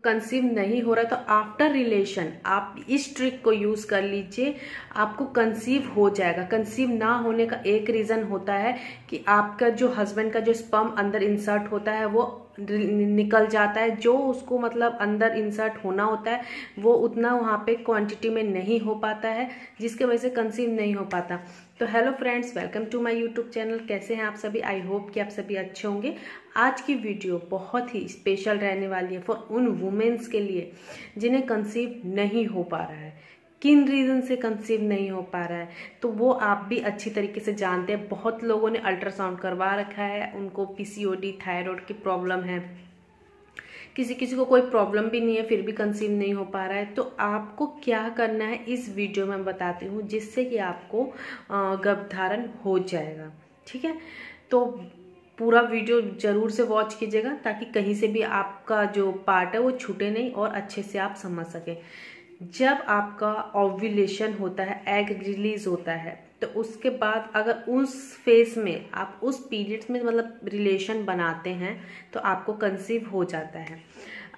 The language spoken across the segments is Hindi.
कंसीव नहीं हो रहा तो आफ्टर रिलेशन आप इस ट्रिक को यूज कर लीजिए, आपको कंसीव हो जाएगा। कंसीव ना होने का एक रीजन होता है कि आपका जो हस्बैंड का जो स्पर्म अंदर इंसर्ट होता है वो निकल जाता है, जो उसको मतलब अंदर इंसर्ट होना होता है वो उतना वहाँ पे क्वांटिटी में नहीं हो पाता है, जिसके वजह से कंसीव नहीं हो पाता। तो hello friends, welcome to my YouTube channel. कैसे हैं आप सभी? आई होप कि आप सभी अच्छे होंगे। आज की वीडियो बहुत ही स्पेशल रहने वाली है फॉर उन वुमेन्स के लिए जिन्हें कंसीव नहीं हो पा रहा है। किन रीजन से कंसीव नहीं हो पा रहा है तो वो आप भी अच्छी तरीके से जानते हैं। बहुत लोगों ने अल्ट्रासाउंड करवा रखा है, उनको पीसीओडी थायराइड की प्रॉब्लम है, किसी किसी को कोई प्रॉब्लम भी नहीं है फिर भी कंसीव नहीं हो पा रहा है। तो आपको क्या करना है इस वीडियो में बताती हूँ, जिससे कि आपको गर्भधारण हो जाएगा। ठीक है, तो पूरा वीडियो जरूर से वॉच कीजिएगा ताकि कहीं से भी आपका जो पार्ट है वो छूटे नहीं और अच्छे से आप समझ सकें। जब आपका ओव्यूलेशन होता है, एग रिलीज होता है, तो उसके बाद अगर उस फेज में आप उस पीरियड्स में मतलब रिलेशन बनाते हैं तो आपको कंसीव हो जाता है।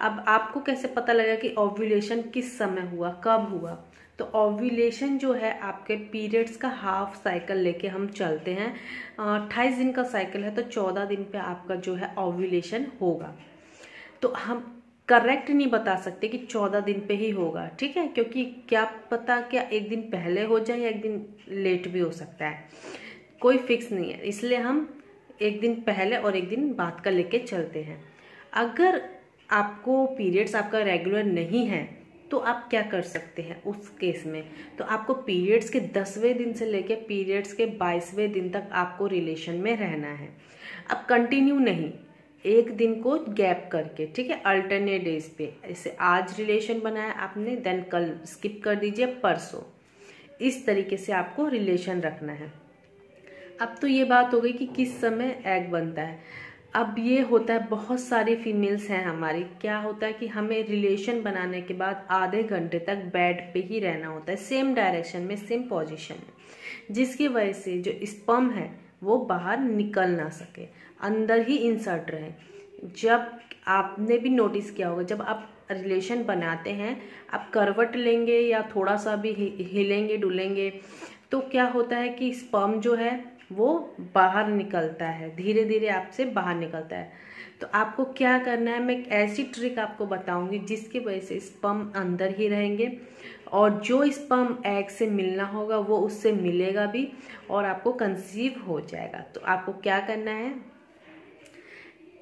अब आपको कैसे पता लगेगा कि ओव्यूलेशन किस समय हुआ, कब हुआ? तो ओव्यूलेशन जो है आपके पीरियड्स का हाफ साइकिल लेके हम चलते हैं। 28 दिन का साइकिल है तो 14 दिन पे आपका जो है ओव्यूलेशन होगा। तो हम करेक्ट नहीं बता सकते कि 14 दिन पे ही होगा, ठीक है, क्योंकि क्या पता क्या एक दिन पहले हो जाए या एक दिन लेट भी हो सकता है, कोई फिक्स नहीं है। इसलिए हम एक दिन पहले और एक दिन बाद का लेके चलते हैं। अगर आपको पीरियड्स आपका रेगुलर नहीं है तो आप क्या कर सकते हैं उस केस में? तो आपको पीरियड्स के 10वें दिन से लेके पीरियड्स के 22वें दिन तक आपको रिलेशन में रहना है। अब कंटिन्यू नहीं, एक दिन को गैप करके, ठीक है, अल्टरनेट डेज पे। जैसे आज रिलेशन बनाया आपने, देन कल स्किप कर दीजिए, परसों, इस तरीके से आपको रिलेशन रखना है। अब तो ये बात हो गई कि किस समय एग बनता है। अब ये होता है, बहुत सारी फीमेल्स हैं हमारी, क्या होता है कि हमें रिलेशन बनाने के बाद आधे घंटे तक बेड पे ही रहना होता है, सेम डायरेक्शन में, सेम पोजीशन में, जिसकी वजह से जो स्पर्म है वो बाहर निकल ना सके, अंदर ही इंसर्ट रहे। जब आपने भी नोटिस किया होगा, जब आप रिलेशन बनाते हैं, आप करवट लेंगे या थोड़ा सा भी हिलेंगे डुलेंगे तो क्या होता है कि स्पर्म जो है वो बाहर निकलता है, धीरे धीरे आपसे बाहर निकलता है। तो आपको क्या करना है, मैं एक ऐसी ट्रिक आपको बताऊंगी जिसकी वजह से स्पर्म अंदर ही रहेंगे और जो स्पर्म एग से मिलना होगा वो उससे मिलेगा भी और आपको कंसीव हो जाएगा। तो आपको क्या करना है,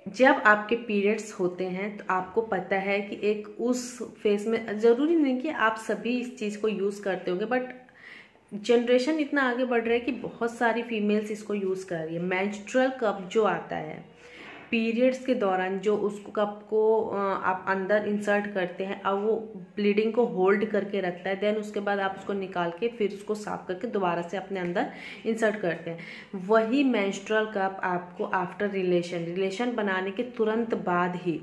जब आपके पीरियड्स होते हैं तो आपको पता है कि एक उस फेज में, जरूरी नहीं कि आप सभी इस चीज़ को यूज़ करते होंगे, बट जनरेशन इतना आगे बढ़ रहा है कि बहुत सारी फीमेल्स इसको यूज़ कर रही है। मेंस्ट्रुअल कप जो आता है पीरियड्स के दौरान, जो उसको कप को आप अंदर इंसर्ट करते हैं, अब वो ब्लीडिंग को होल्ड करके रखता है, देन उसके बाद आप उसको निकाल के फिर उसको साफ करके दोबारा से अपने अंदर इंसर्ट करते हैं। वही मेंस्ट्रुअल कप आपको आफ्टर रिलेशन बनाने के तुरंत बाद ही,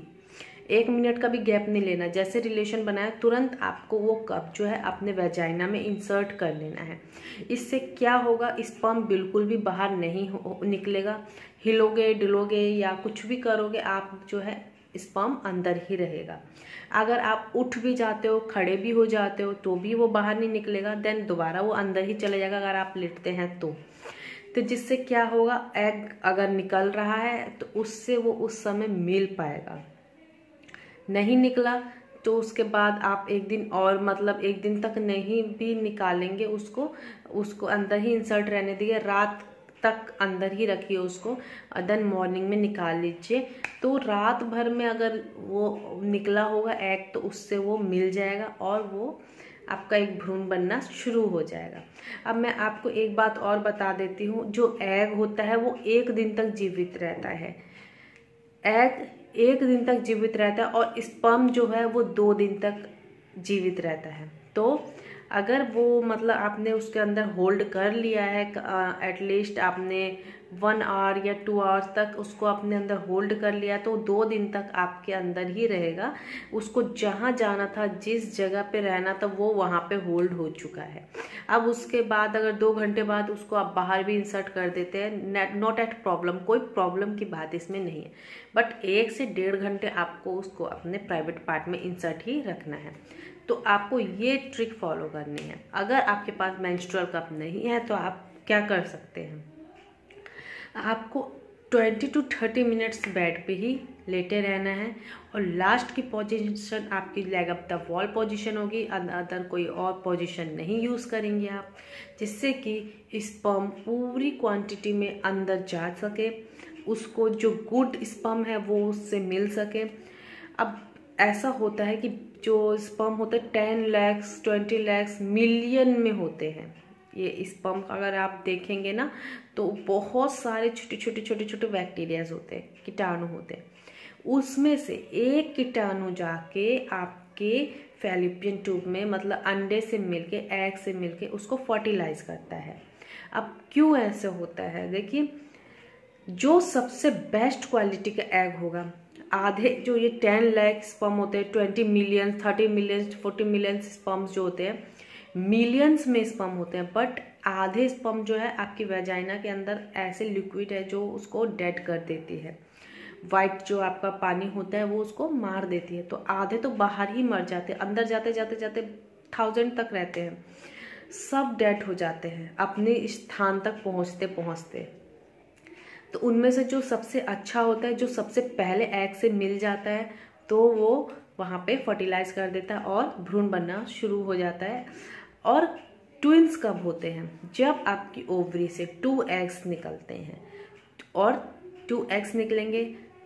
1 मिनट का भी गैप नहीं लेना, जैसे रिलेशन बनाया तुरंत आपको वो कप जो है अपने वेजाइना में इंसर्ट कर लेना है। इससे क्या होगा, स्पर्म बिल्कुल भी बाहर नहीं निकलेगा, हिलोगे डुलोगे या कुछ भी करोगे आप जो है स्पर्म अंदर ही रहेगा। अगर आप उठ भी जाते हो, खड़े भी हो जाते हो तो भी वो बाहर नहीं निकलेगा, देन दोबारा वो अंदर ही चले जाएगा अगर आप लेटते हैं तो जिससे क्या होगा, एग अगर निकल रहा है तो उससे वो उस समय मिल पाएगा। नहीं निकला तो उसके बाद आप एक दिन और, मतलब एक दिन तक नहीं भी निकालेंगे उसको अंदर ही इंसर्ट रहने दीजिए, रात तक अंदर ही रखिए उसको, देन मॉर्निंग में निकाल लीजिए। तो रात भर में अगर वो निकला होगा एग तो उससे वो मिल जाएगा और वो आपका एक भ्रूण बनना शुरू हो जाएगा। अब मैं आपको एक बात और बता देती हूँ, जो एग होता है वो 1 दिन तक जीवित रहता है। एग 1 दिन तक जीवित रहता है और स्पर्म जो है वो 2 दिन तक जीवित रहता है। तो अगर वो मतलब आपने उसके अंदर होल्ड कर लिया है, एटलीस्ट आपने 1 आवर या 2 आवर्स तक उसको अपने अंदर होल्ड कर लिया तो 2 दिन तक आपके अंदर ही रहेगा। उसको जहाँ जाना था, जिस जगह पे रहना था, वो वहाँ पे होल्ड हो चुका है। अब उसके बाद अगर 2 घंटे बाद उसको आप बाहर भी इंसर्ट कर देते हैं, नॉट एट प्रॉब्लम, कोई प्रॉब्लम की बात इसमें नहीं है। बट 1 से 1.5 घंटे आपको उसको अपने प्राइवेट पार्ट में इंसर्ट ही रखना है। तो आपको ये ट्रिक फॉलो करनी है। अगर आपके पास मेंस्ट्रुअल कप नहीं है तो आप क्या कर सकते हैं, आपको 20 to 30 मिनट्स बेड पे ही लेटे रहना है और लास्ट की पोजीशन आपकी leg up the wall position होगी। अदर कोई और पोजीशन नहीं यूज़ करेंगे आप, जिससे कि स्पर्म पूरी क्वांटिटी में अंदर जा सके, उसको जो गुड स्पर्म है वो उससे मिल सके। अब ऐसा होता है कि जो स्पर्म होते हैं 10 लाख 20 लाख मिलियन में होते हैं ये स्पर्म। अगर आप देखेंगे ना तो बहुत सारे छोटे छोटे बैक्टीरियाज होते हैं, कीटाणु होते हैं। उसमें से एक कीटाणु जाके आपके फैलोपियन ट्यूब में, मतलब अंडे से मिलके, एग से मिलके उसको फर्टिलाइज करता है। अब क्यों ऐसे होता है, देखिए, जो सबसे बेस्ट क्वालिटी का एग होगा, आधे जो ये 10 लाख स्पर्म होते हैं, 20 मिलियन 30 मिलियन 40 मिलियन स्पर्म्स जो होते हैं, मिलियंस में स्पर्म होते हैं, बट आधे स्पर्म जो है आपकी वेजाइना के अंदर ऐसे लिक्विड है जो उसको डेड कर देती है। वाइट जो आपका पानी होता है वो उसको मार देती है। तो आधे तो बाहर ही मर जाते हैं, अंदर जाते जाते जाते 1000 तक रहते हैं, सब डेड हो जाते हैं अपने स्थान तक पहुंचते पहुंचते। तो उनमें से जो सबसे अच्छा होता है, जो सबसे पहले एग से मिल जाता है, तो वो वहाँ पे फर्टिलाइज कर देता है और भ्रूण बनना शुरू हो जाता है। और ट्विंस कब होते हैं, जब आपकी ओवरी से 2 एग्स निकलते हैं, और 2 एग्स निकलेंगे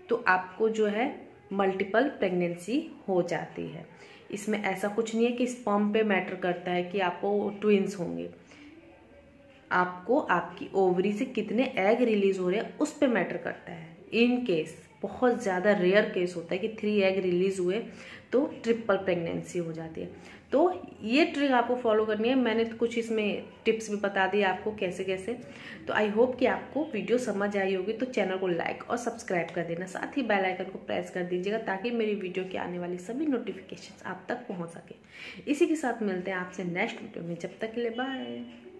तो आपको जो है मल्टीपल प्रेगनेंसी हो जाती है। इसमें ऐसा कुछ नहीं है कि स्पर्म पे मैटर करता है कि आपको ट्विंस होंगे, आपको आपकी ओवरी से कितने एग रिलीज हो रहे हैं उस पे मैटर करता है। इन केस बहुत ज़्यादा रेयर केस होता है कि 3 एग रिलीज हुए तो ट्रिपल प्रेगनेंसी हो जाती है। तो ये ट्रिक आपको फॉलो करनी है। मैंने तो कुछ इसमें टिप्स भी बता दी आपको कैसे कैसे। तो आई होप कि आपको वीडियो समझ आई होगी। तो चैनल को लाइक और सब्सक्राइब कर देना, साथ ही बेल आइकन को प्रेस कर दीजिएगा ताकि मेरी वीडियो के आने वाली सभी नोटिफिकेशंस आप तक पहुंच सके। इसी के साथ मिलते हैं आपसे नेक्स्ट वीडियो में, जब तक के लिए बाय।